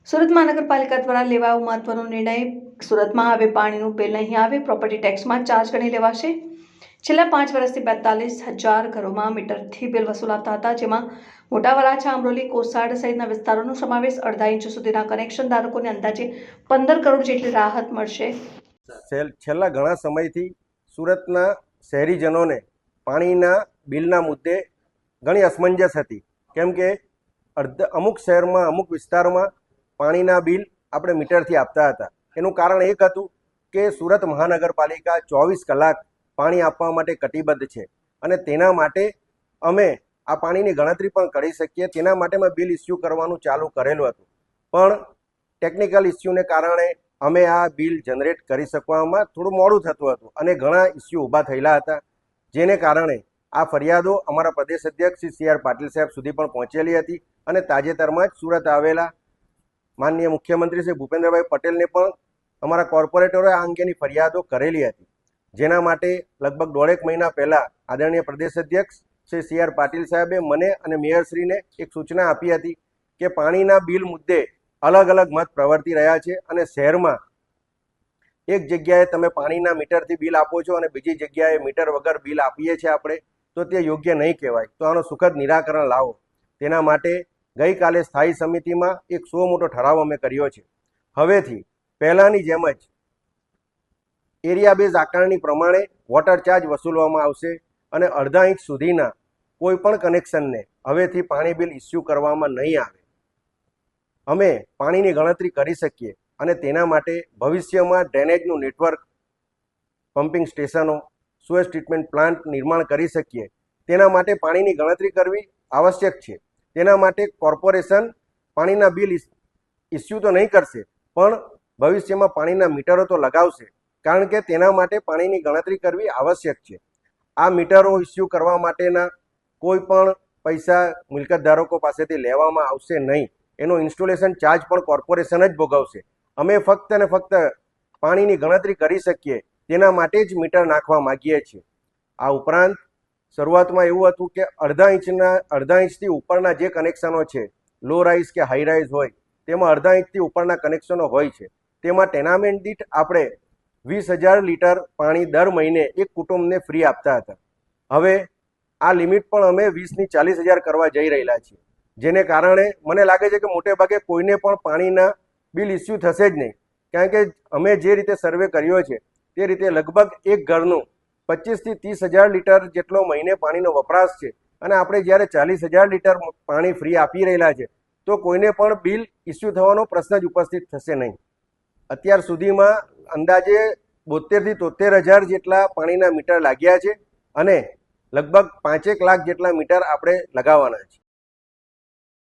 સુરત મહાનગરપાલિકા દ્વારા લેવાયો મહત્વનો નિર્ણય। સુરતમાં હવે પાણીનું બિલ નહીં આવે, પ્રોપર્ટી ટેક્સમાં ચાર્જ ગણી લેવાશે। છેલ્લા 5 વર્ષથી 42,000 ઘરોમાં મીટરથી બિલ વસૂલાતા હતા, જેમાં મોટા વરાછા, અમરોલી, કોસાડ સહિતના વિસ્તારોનો સમાવેશ। અડધા ઇંચ સુધીના કનેક્શન ધારકોને અંદાજે 15 કરોડ જેટલી રાહત મળશે। છેલ્લા ઘણા સમયથી સુરતના શહેરીજનોને પાણીના બિલના મુદ્દે ઘણી અસમંજસ હતી, કેમ કે અમુક શહેરમાં, અમુક વિસ્તારોમાં પાણીના બિલ આપણે મીટરથી આપતા હતા। એનું કારણ એક હતું કે સુરત મહાનગરપાલિકા 24 કલાક પાણી આપવા માટે કટિબદ્ધ છે અને તેના માટે અમે આ પાણીની ગણતરી પણ કરી શકીએ, તેના માટે મેં બિલ ઇસ્યુ કરવાનું ચાલુ કરેલું હતું, પણ ટેકનિકલ ઇસ્યુને કારણે અમે આ બિલ જનરેટ કરી શકવામાં થોડું મોડું થતું હતું અને ઘણા ઇસ્યુ ઊભા થયેલા હતા, જેને કારણે આ ફરિયાદો અમારા પ્રદેશ અધ્યક્ષ શ્રી CR પાટીલ સાહેબ સુધી પણ પહોંચેલી હતી અને તાજેતરમાં જ સુરત આવેલા માનનીય મુખ્યમંત્રી શ્રી ભૂપેન્દ્રભાઈ પટેલને પણ અમારા કોર્પોરેટરોએ આ અંગેની ફરિયાદો કરેલી હતી, જેના માટે લગભગ 1.5 મહિના પહેલાં આદરણીય પ્રદેશ અધ્યક્ષ શ્રી CR પાટીલ સાહેબે મને અને મેયરશ્રીને એક સૂચના આપી હતી કે પાણીના બિલ મુદ્દે અલગ અલગ મત પ્રવર્તી રહ્યા છે અને શહેરમાં એક જગ્યાએ તમે પાણીના મીટરથી બિલ આપો છો અને બીજી જગ્યાએ મીટર વગર બિલ આપીએ છીએ આપણે, તો તે યોગ્ય નહીં કહેવાય, તો આનો સુખદ નિરાકરણ લાવો। તેના માટે ગઈકાલે સ્થાયી સમિતિમાં એક 100 મોટો ઠરાવ અમે કર્યો છે। હવેથી પહેલાંની જેમ જ એરિયા બેઝ આકારણી પ્રમાણે વોટર ચાર્જ વસૂલવામાં આવશે અને અડધા ઇંચ સુધીના કોઈ પણ કનેક્શનને હવેથી પાણી બિલ ઇસ્યુ કરવામાં નહીં આવે। અમે પાણીની ગણતરી કરી શકીએ અને તેના માટે ભવિષ્યમાં ડ્રેનેજનું નેટવર્ક, પમ્પિંગ સ્ટેશનો, સુએજ ટ્રીટમેન્ટ પ્લાન્ટ નિર્માણ કરી શકીએ। તેના માટે પાણીની ગણતરી કરવી આવશ્યક છે। તેના માટે કોર્પોરેશન પાણીના બિલ ઇસ્યુ તો નહીં કરશે, પણ ભવિષ્યમાં પાણીના મીટરો તો લગાવશે, કારણ કે તેના માટે પાણીની ગણતરી કરવી આવશ્યક છે। આ મીટરો ઇસ્યુ કરવા માટેના કોઈ પણ પૈસા મિલકત ધારકો પાસેથી લેવામાં આવશે નહીં, એનો ઇન્સ્ટોલેશન ચાર્જ પણ કોર્પોરેશન જ ભોગવશે। અમે ફક્ત ને ફક્ત પાણીની ગણતરી કરી શકીએ તેના માટે જ મીટર નાખવા માગીએ છીએ। આ ઉપરાંત શરૂઆતમાં એવું હતું કે અડધા ઇંચથી ઉપરના જે કનેક્શનો છે, લો રાઇઝ કે હાઈ રાઇઝ હોય, તેમાં અડધા ઇંચથી ઉપરના કનેક્શનો હોય છે, તેમાં ટેનામેન્ટ દીઠ આપણે 20,000 લીટર પાણી દર મહિને એક કુટુંબને ફ્રી આપતા હતા। હવે આ લિમિટ પણ અમે 20 ની 40,000 કરવા જઈ રહેલા છીએ, જેને કારણે મને લાગે છે કે મોટે ભાગે કોઈને પણ પાણીના બિલ ઇસ્યુ થશે જ નહીં, કારણ કે અમે જે રીતે સર્વે કર્યો છે તે રીતે લગભગ એક ઘરનું 25 થી 30,000 લીટર જેટલો મહિને પાણીનો વપરાશ છે અને આપણે જ્યારે 40,000 લીટર પાણી ફ્રી આપી રહેલા છે, તો કોઈને પણ બિલ ઇસ્યુ થવાનો પ્રશ્ન જ ઉપસ્થિત થશે નહીં। અત્યાર સુધીમાં અંદાજે 72 થી 73,000 જેટલા પાણીના મીટર લાગ્યા છે અને લગભગ 5 લાખ જેટલા મીટર આપણે લગાવવાના છે।